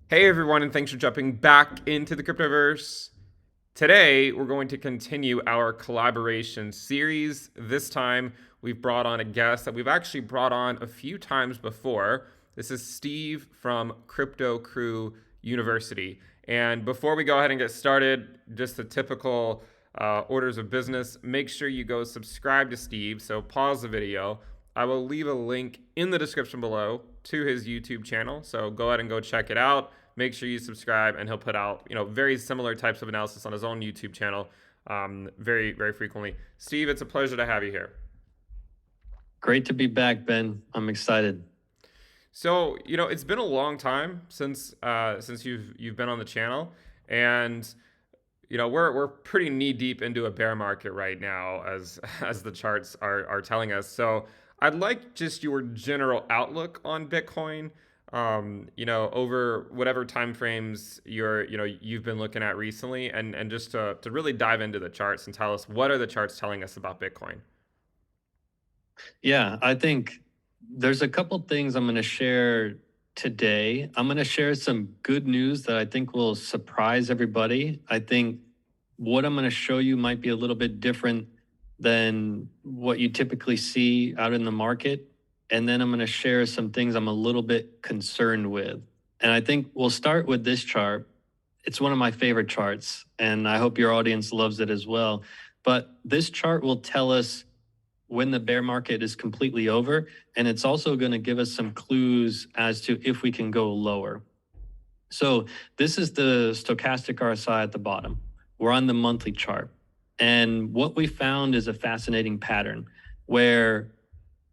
Hey everyone, and thanks for jumping back into the Cryptoverse. Today, we're going to continue our collaboration series. This time, we've brought on a guest that we've actually brought on a few times before. This is Steve from Crypto Crew University. And before we go ahead and get started, just the typical orders of business, make sure you go subscribe to Steve. So pause the video. I will leave a link in the description below to his YouTube channel. So go ahead and go check it out. Make sure you subscribe, and he'll put out very similar types of analysis on his own YouTube channel very very frequently. Steve, it's a pleasure to have you here. Great to be back, Ben. I'm excited. So it's been a long time since you've been on the channel, and we're pretty knee deep into a bear market right now, as as the charts are telling us. So I'd like just your general outlook on Bitcoin. Over whatever time frames you've been looking at recently, and just to really dive into the charts and tell us what are the charts telling us about Bitcoin. Yeah, I think there's a couple things I'm going to share today. I'm going to share some good news that I think will surprise everybody. I think what I'm going to show you might be a little bit different than what you typically see out in the market. And then I'm going to share some things I'm a little bit concerned with. And I think we'll start with this chart. It's one of my favorite charts, and I hope your audience loves it as well. But this chart will tell us when the bear market is completely over, and it's also going to give us some clues as to if we can go lower. So this is the stochastic RSI at the bottom. We're on the monthly chart. And what we found is a fascinating pattern where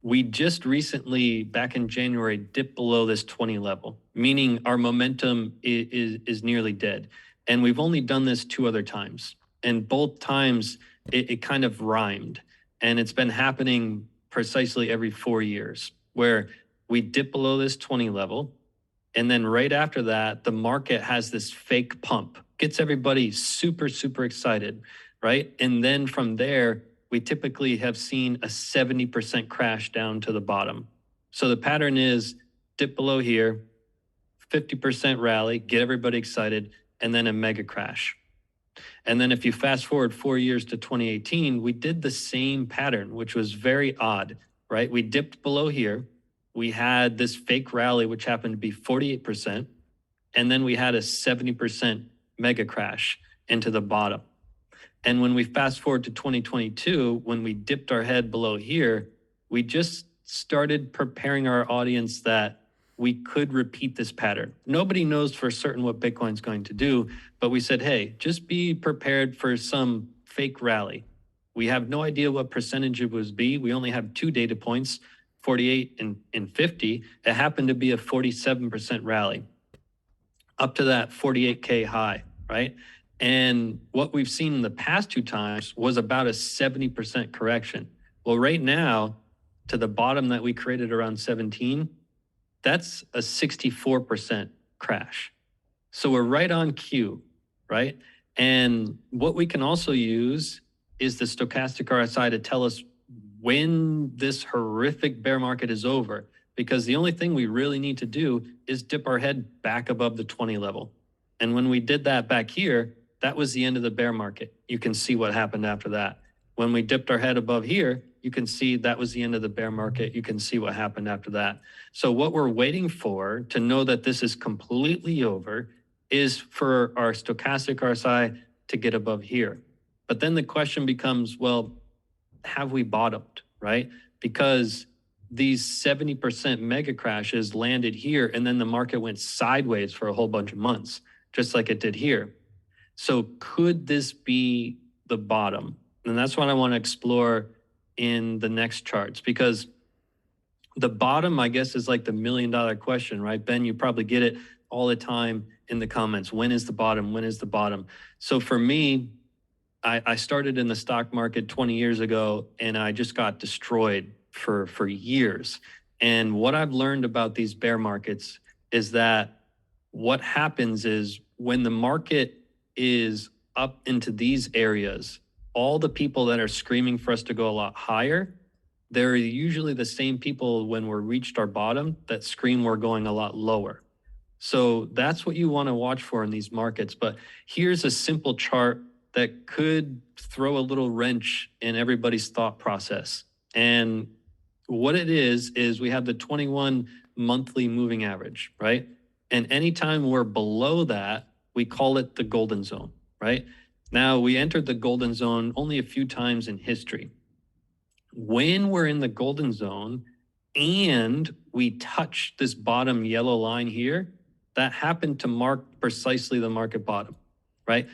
we just recently, back in January, dipped below this 20 level, meaning our momentum is nearly dead. And we've only done this two other times. And both times it kind of rhymed. And it's been happening precisely every 4 years, where we dip below this 20 level. And then right after that, the market has this fake pump, gets everybody super, super excited, right? And then from there, we typically have seen a 70% crash down to the bottom. So the pattern is dip below here, 50% rally, get everybody excited, and then a mega crash. And then if you fast forward 4 years to 2018, we did the same pattern, which was very odd, right? We dipped below here. We had this fake rally, which happened to be 48%. And then we had a 70% mega crash into the bottom. And when we fast forward to 2022, when we dipped our head below here, we just started preparing our audience that we could repeat this pattern. Nobody knows for certain what Bitcoin's going to do, but we said, hey, just be prepared for some fake rally. We have no idea what percentage it would be. We only have two data points, 48 and 50. It happened to be a 47% rally up to that 48K high, right? And what we've seen in the past two times was about a 70% correction. Well, right now, to the bottom that we created around 17, that's a 64% crash. So we're right on cue, right? And what we can also use is the stochastic RSI to tell us when this horrific bear market is over, because the only thing we really need to do is dip our head back above the 20 level. And when we did that back here, that was the end of the bear market. You can see what happened after that. When we dipped our head above here, you can see that was the end of the bear market. You can see what happened after that. So what we're waiting for to know that this is completely over is for our stochastic RSI to get above here. But then the question becomes, well, have we bottomed, right? Because these 70% mega crashes landed here, and then the market went sideways for a whole bunch of months, just like it did here. So could this be the bottom? And that's what I want to explore in the next charts, because the bottom, I guess, is like the $1 million question, right? Ben, you probably get it all the time in the comments. When is the bottom? When is the bottom? So for me, I started in the stock market 20 years ago, and I just got destroyed for years. And what I've learned about these bear markets is that what happens is when the market is up into these areas, all the people that are screaming for us to go a lot higher, they're usually the same people when we're reached our bottom that scream we're going a lot lower. So that's what you want to watch for in these markets. But here's a simple chart that could throw a little wrench in everybody's thought process. And what it is we have the 21 monthly moving average, right? And anytime we're below that, we call it the golden zone, right? Now, we entered the golden zone only a few times in history. When we're in the golden zone and we touch this bottom yellow line here, that happened to mark precisely the market bottom, right?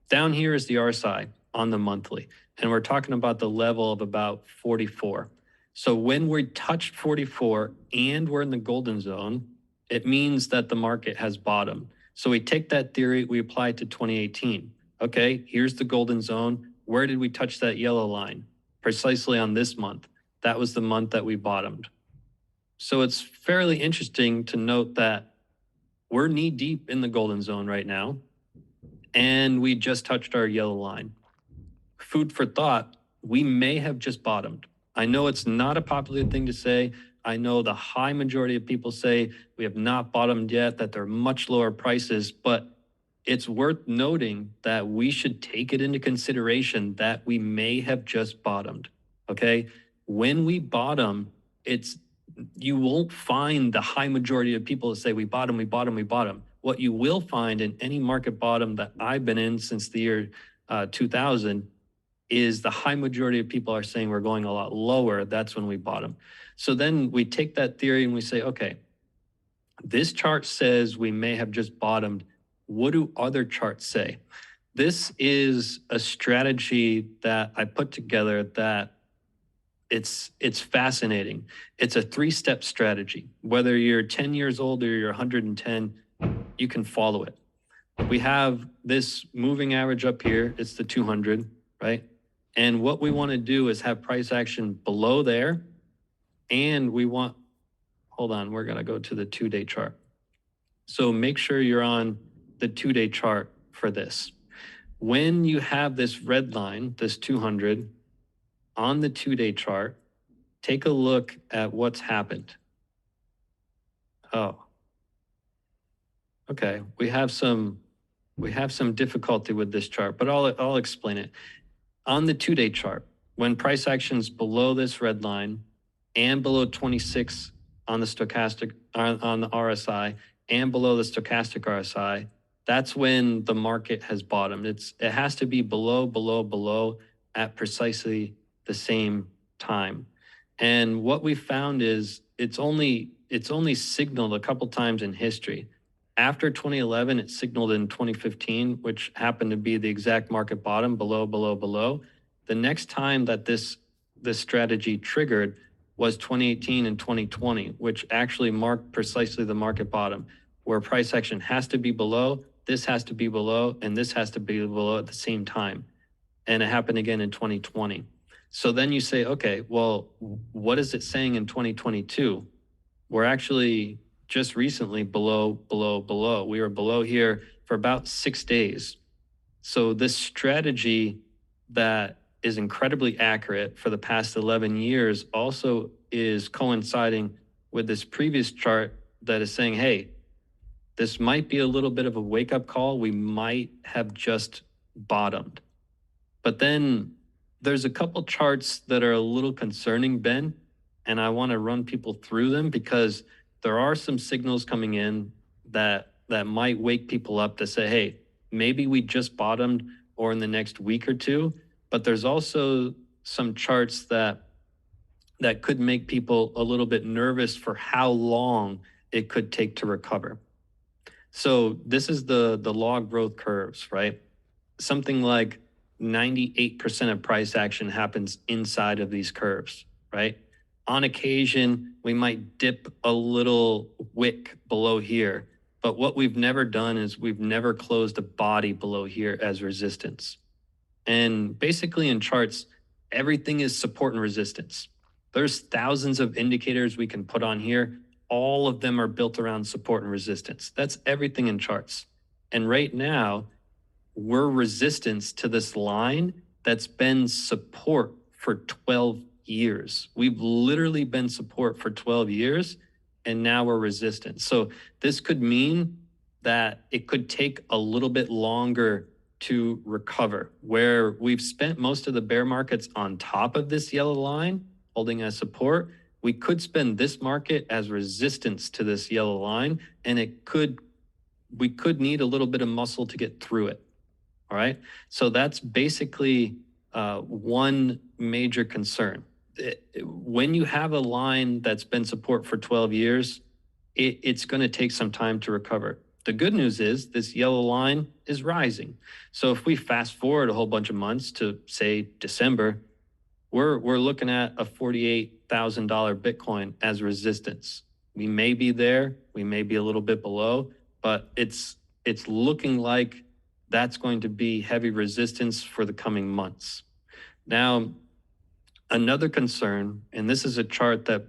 Down here is the RSI on the monthly, and we're talking about the level of about 44. So when we touch 44 and we're in the golden zone, it means that the market has bottomed. So we take that theory, we apply it to 2018. Okay, here's the golden zone. Where did we touch that yellow line? Precisely on this month. That was the month that we bottomed. So it's fairly interesting to note that we're knee deep in the golden zone right now, and we just touched our yellow line. Food for thought, we may have just bottomed. I know it's not a popular thing to say. I know the high majority of people say we have not bottomed yet, that they're much lower prices, but it's worth noting that we should take it into consideration that we may have just bottomed. Okay. When we bottom, you won't find the high majority of people that say we bottom, we bottom, we bottom. What you will find in any market bottom that I've been in since the year 2000 is the high majority of people are saying we're going a lot lower. That's when we bottom. So then we take that theory and we say, okay, this chart says we may have just bottomed. What do other charts say? This is a strategy that I put together that it's fascinating. It's a 3-step strategy. Whether you're 10 years old or you're 110, you can follow it. We have this moving average up here. It's the 200, right? And what we want to do is have price action below there. And we want, hold on, we're going to go to the 2-day chart. So make sure you're on the 2-day chart for this. When you have this red line, this 200 on the 2-day chart, take a look at what's happened. Oh, okay. We have some difficulty with this chart, but I'll explain it. On the 2-day chart, when price action's below this red line and below 26 on the stochastic, on the RSI, and below the stochastic RSI, that's when the market has bottomed. It has to be below at precisely the same time. And what we found is it's only signaled a couple times in history. After 2011, it signaled in 2015, which happened to be the exact market bottom, below. The next time that this strategy triggered was 2018 and 2020, which actually marked precisely the market bottom, where price action has to be below, this has to be below, and this has to be below at the same time. And it happened again in 2020. So then you say, okay, well, what is it saying in 2022? We're actually just recently below. We were below here for about 6 days. So this strategy that is incredibly accurate for the past 11 years also is coinciding with this previous chart that is saying, hey, this might be a little bit of a wake-up call. We might have just bottomed. But then there's a couple charts that are a little concerning, Ben, and I want to run people through them because there are some signals coming in that might wake people up to say, hey, maybe we just bottomed or in the next week or two. But there's also some charts that could make people a little bit nervous for how long it could take to recover. So this is the log growth curves, right? Something like 98% of price action happens inside of these curves, right? On occasion, we might dip a little wick below here, but what we've never done is we've never closed a body below here as resistance. And basically in charts, everything is support and resistance. There's thousands of indicators we can put on here. All of them are built around support and resistance. That's everything in charts. And right now, we're resistance to this line that's been support for 12 years. We've literally been support for 12 years, and now we're resistant. So this could mean that it could take a little bit longer to recover. Where we've spent most of the bear markets on top of this yellow line, holding as support, we could spend this market as resistance to this yellow line, and we could need a little bit of muscle to get through it. All right. So that's basically one major concern. When you have a line that's been support for 12 years, it's going to take some time to recover. The good news is this yellow line is rising. So if we fast forward a whole bunch of months to, say, December, we're looking at a $48,000 Bitcoin as resistance. We may be there, we may be a little bit below, but it's looking like that's going to be heavy resistance for the coming months. Now, another concern, and this is a chart that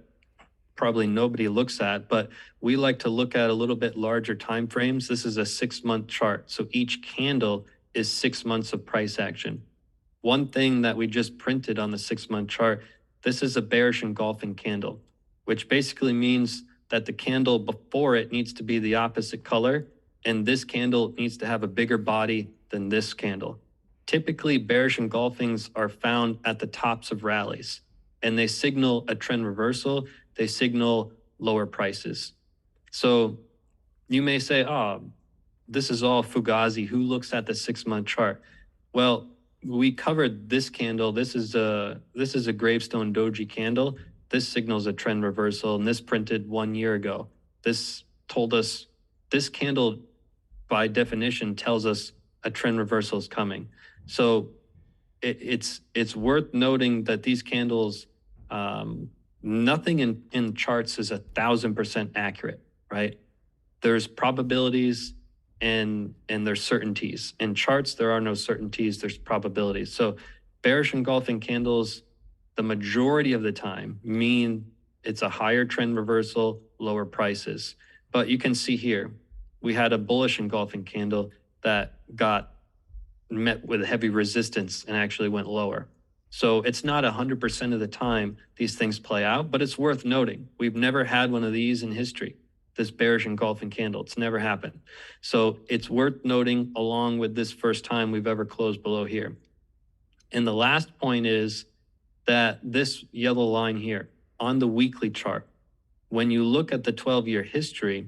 probably nobody looks at, but we like to look at a little bit larger time frames. This is a 6-month chart. So each candle is 6 months of price action. One thing that we just printed on the 6-month chart, this is a bearish engulfing candle, which basically means that the candle before it needs to be the opposite color, and this candle needs to have a bigger body than this candle. Typically, bearish engulfings are found at the tops of rallies, and they signal a trend reversal. They signal lower prices. So you may say, oh, this is all Fugazi. Who looks at the 6-month chart? Well, we covered this candle. This is a gravestone doji candle. This signals a trend reversal, and this printed 1 year ago. This told us, this candle by definition tells us a trend reversal is coming. So it's worth noting that these candles, nothing in charts is 1,000% accurate, right? There's probabilities and there's certainties. In charts, there are no certainties, there's probabilities. So bearish engulfing candles, the majority of the time, mean it's a higher trend reversal, lower prices. But you can see here, we had a bullish engulfing candle that got met with heavy resistance and actually went lower. So it's not 100% of the time these things play out, but it's worth noting. We've never had one of these in history, this bearish engulfing candle. It's never happened. So it's worth noting along with this first time we've ever closed below here. And the last point is that this yellow line here on the weekly chart, when you look at the 12-year history,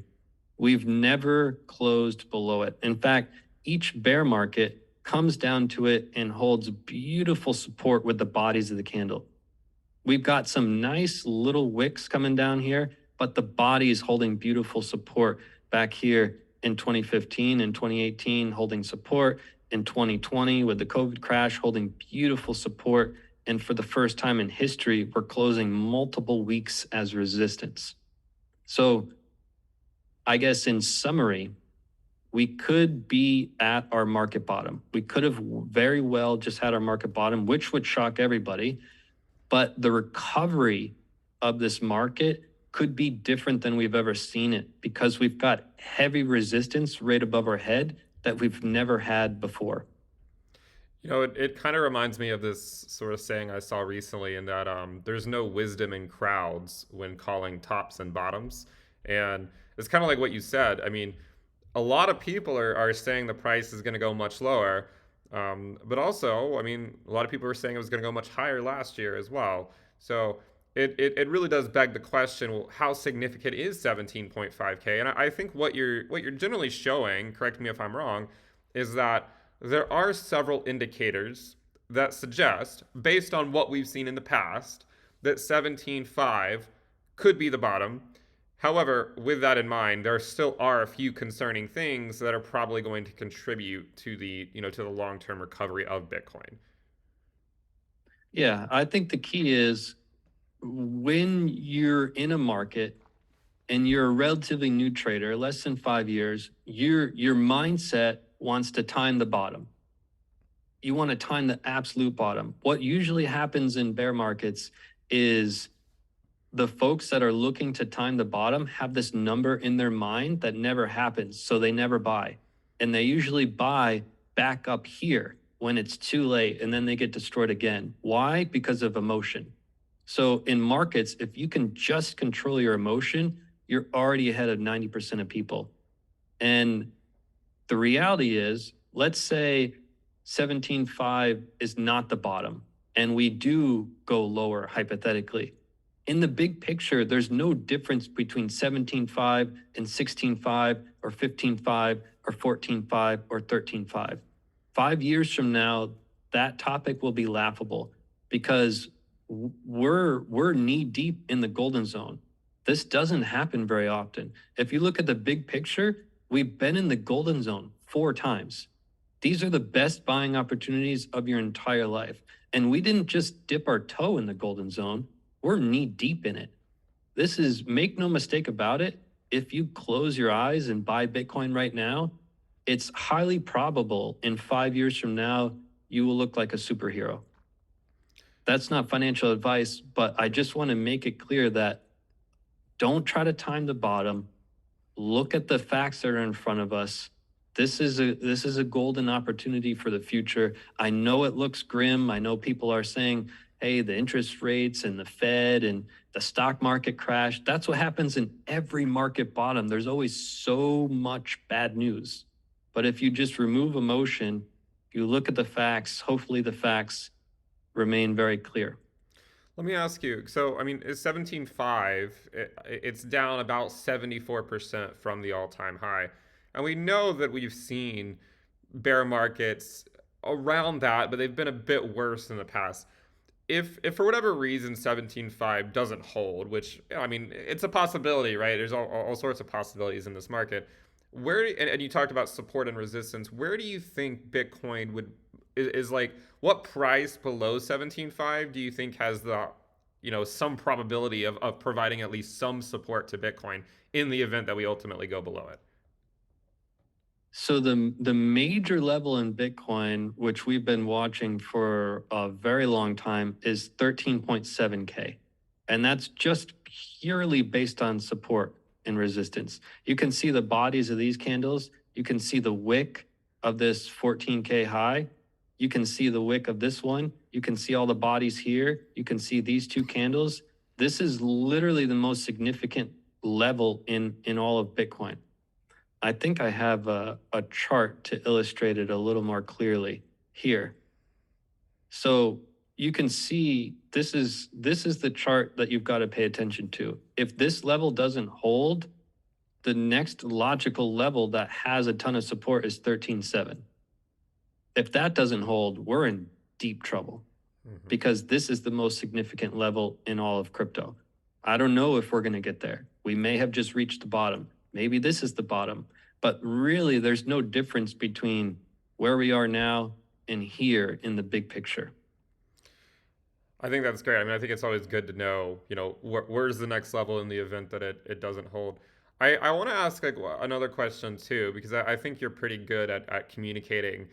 we've never closed below it. In fact, each bear market comes down to it and holds beautiful support with the bodies of the candle. We've got some nice little wicks coming down here, but the body is holding beautiful support back here in 2015 and 2018, holding support in 2020 with the COVID crash, holding beautiful support. And for the first time in history, we're closing multiple weeks as resistance. So I guess in summary, we could be at our market bottom. We could have very well just had our market bottom, which would shock everybody. But the recovery of this market could be different than we've ever seen it because we've got heavy resistance right above our head that we've never had before. You know, it kind of reminds me of this sort of saying I saw recently in that there's no wisdom in crowds when calling tops and bottoms. And it's kind of like what you said. I mean, a lot of people are saying the price is going to go much lower. But also, I mean, a lot of people were saying it was going to go much higher last year as well. So it really does beg the question, well, how significant is 17.5K? And I think what you're generally showing, correct me if I'm wrong, is that there are several indicators that suggest, based on what we've seen in the past, that 17.5 could be the bottom. However, with that in mind, there still are a few concerning things that are probably going to contribute to the, to the long-term recovery of Bitcoin. Yeah, I think the key is when you're in a market and you're a relatively new trader, less than 5 years, your mindset wants to time the bottom. You want to time the absolute bottom. What usually happens in bear markets is the folks that are looking to time the bottom have this number in their mind that never happens, so they never buy. And they usually buy back up here when it's too late, and then they get destroyed again. Why? Because of emotion. So in markets, if you can just control your emotion, you're already ahead of 90% of people. And The reality is, let's say 17.5 is not the bottom and we do go lower hypothetically. In the big picture, there's no difference between 17.5 and 16.5 or 15.5 or 14.5 or 13.5. 5 years from now, that topic will be laughable because we're knee deep in the golden zone. This doesn't happen very often. If you look at the big picture, we've been in the golden zone 4 times. These are the best buying opportunities of your entire life. And we didn't just dip our toe in the golden zone, we're knee deep in it. This is, make no mistake about it, if you close your eyes and buy Bitcoin right now, it's highly probable in 5 years from now, you will look like a superhero. That's not financial advice, but I just want to make it clear that don't try to time the bottom. Look at the facts that are in front of us. This is a golden opportunity for the future. I know it looks grim. I know people are saying, hey, the interest rates and the Fed and the stock market crash. That's what happens in every market bottom. There's always so much bad news. But if you just remove emotion, you look at the facts, hopefully the facts remain very clear. Let me ask you. So, I mean, it's 17.5. It's down about 74% from the all-time high. And we know that we've seen bear markets around that, but they've been a bit worse in the past. If for whatever reason 17.5 doesn't hold, which, I mean, it's a possibility, right? There's all sorts of possibilities in this market. And you talked about support and resistance. Where do you think Bitcoin is like, what price below 17.5 do you think has the, some probability of providing at least some support to Bitcoin in the event that we ultimately go below it? So the major level in Bitcoin, which we've been watching for a very long time, is 13.7K. And that's just purely based on support and resistance. You can see the bodies of these candles. You can see the wick of this 14K high. You can see the wick of this one. You can see all the bodies here. You can see these two candles. This is literally the most significant level in all of Bitcoin. I think I have a chart to illustrate it a little more clearly here. So you can see this is the chart that you've got to pay attention to. If this level doesn't hold, the next logical level that has a ton of support is 13.7. If that doesn't hold, we're in deep trouble because this is the most significant level in all of crypto. I don't know if we're going to get there. We may have just reached the bottom. Maybe this is the bottom, but really there's no difference between where we are now and here in the big picture. I think that's great. I mean, I think it's always good to know, where's the next level in the event that it doesn't hold. I want to ask like another question too, because I think you're pretty good at communicating,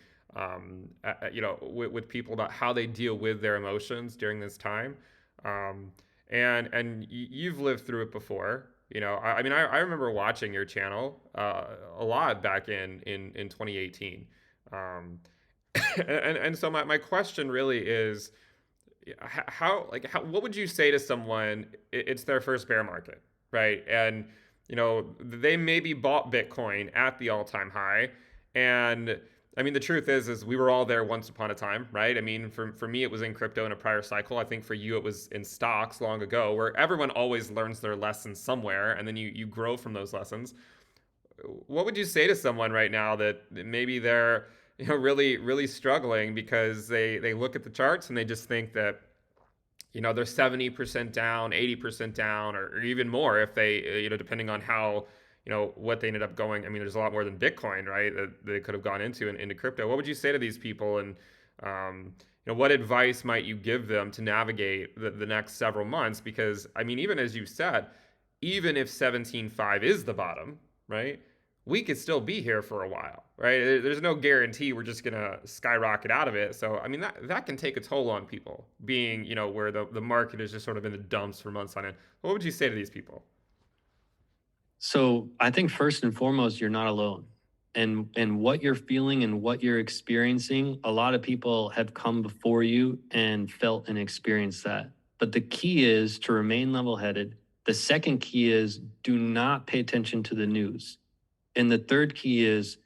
with people about how they deal with their emotions during this time. And you've lived through it before. I mean, I remember watching your channel a lot back in 2018. Um, and so my question really is, what would you say to someone? It's their first bear market, right? And they maybe bought Bitcoin at the all-time high, and I mean the truth is we were all there once upon a time, right? I mean, for me it was in crypto in a prior cycle. I think for you it was in stocks long ago, where everyone always learns their lessons somewhere, and then you grow from those lessons. What would you say to someone right now that maybe they're really struggling because they look at the charts and they just think that they're 70% down, 80% down, or even more if they, depending on how, what they ended up going. I mean, there's a lot more than Bitcoin, right? That they could have gone into crypto. What would you say to these people? And, what advice might you give them to navigate the next several months? Because, I mean, even as you said, even if 17.5 is the bottom, right? We could still be here for a while, right? There's no guarantee we're just gonna skyrocket out of it. So I mean that can take a toll on people, being where the market is just sort of in the dumps for months on end. What would you say to these people? So I think first and foremost, you're not alone. And what you're feeling and what you're experiencing, a lot of people have come before you and felt and experienced that. But the key is to remain level-headed. The second key is do not pay attention to the news. And the third key is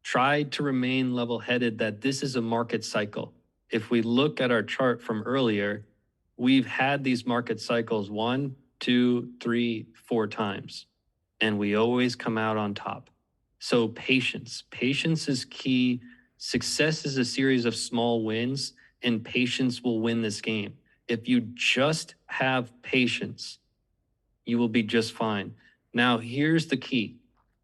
try to remain level headed that this is a market cycle. If we look at our chart from earlier, we've had these market cycles 1, 2, 3, 4 times, and we always come out on top. So patience is key. Success is a series of small wins, and patience will win this game. If you just have patience, you will be just fine. Now, here's the key.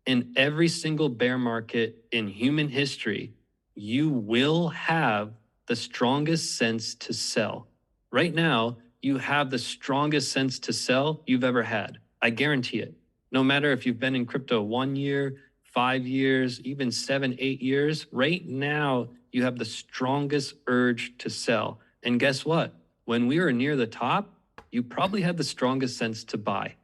In every single bear market in human history, you will have the strongest sense to sell. Right now, you have the strongest sense to sell you've ever had. I guarantee it. No matter if you've been in crypto 1 year, 5 years, even 7, 8 years, right now, you have the strongest urge to sell. And guess what? When we were near the top, you probably had the strongest sense to buy.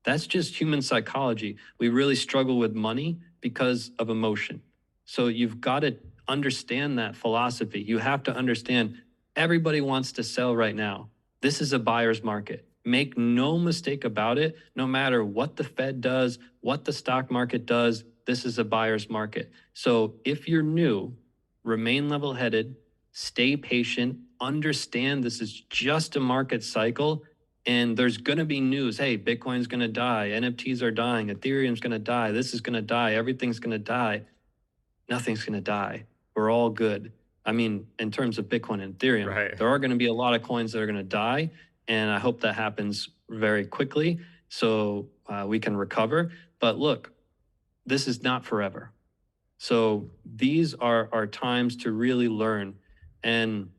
That's just human psychology. We really struggle with money because of emotion. So you've got to understand that philosophy. You have to understand everybody wants to sell right now. This is a buyer's market. Make no mistake about it. No matter what the Fed does, what the stock market does, this is a buyer's market. So if you're new, remain level headed, stay patient, understand this is just a market cycle. And there's going to be news. Hey, Bitcoin's going to die. NFTs are dying. Ethereum's going to die. This is going to die. Everything's going to die. Nothing's going to die. We're all good. I mean, in terms of Bitcoin and Ethereum, Right. there are going to be a lot of coins that are going to die. And I hope that happens very quickly so we can recover. But look, this is not forever. So these are times to really learn. And,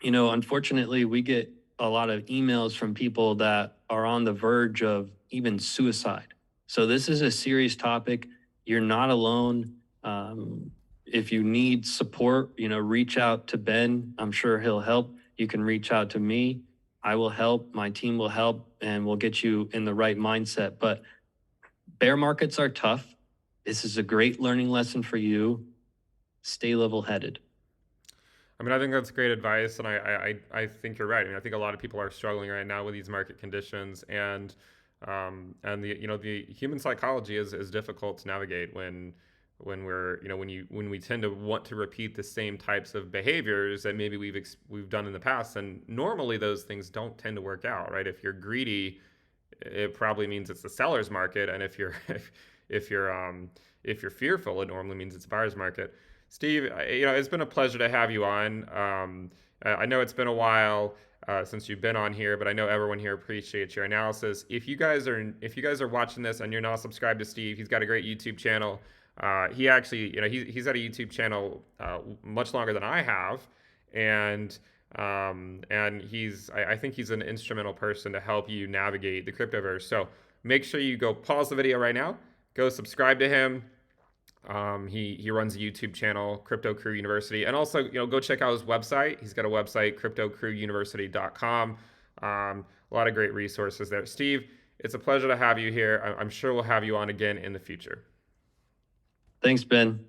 unfortunately, we get a lot of emails from people that are on the verge of even suicide. So this is a serious topic. You're not alone. If you need support, reach out to Ben. I'm sure he'll help. You can reach out to me. I will help. My team will help, and we'll get you in the right mindset. But bear markets are tough. This is a great learning lesson for you. Stay level headed. I mean, I think that's great advice, and I think you're right. I mean, I think a lot of people are struggling right now with these market conditions, and the human psychology is difficult to navigate when we tend to want to repeat the same types of behaviors that maybe we've done in the past, and normally those things don't tend to work out, right? If you're greedy, it probably means it's the seller's market, and if you're fearful, it normally means it's a buyer's market. Steve, it's been a pleasure to have you on. I know it's been a while since you've been on here, but I know everyone here appreciates your analysis. If you guys are watching this and you're not subscribed to Steve, he's got a great YouTube channel. He actually, he's had a YouTube channel much longer than I have, and I think he's an instrumental person to help you navigate the cryptoverse. So make sure you go pause the video right now, go subscribe to him. He runs a YouTube channel, Crypto Crew University, and also go check out his website. He's got a website, cryptocrewuniversity.com. A lot of great resources there. Steve, it's a pleasure to have you here. I'm sure we'll have you on again in the future. Thanks, Ben.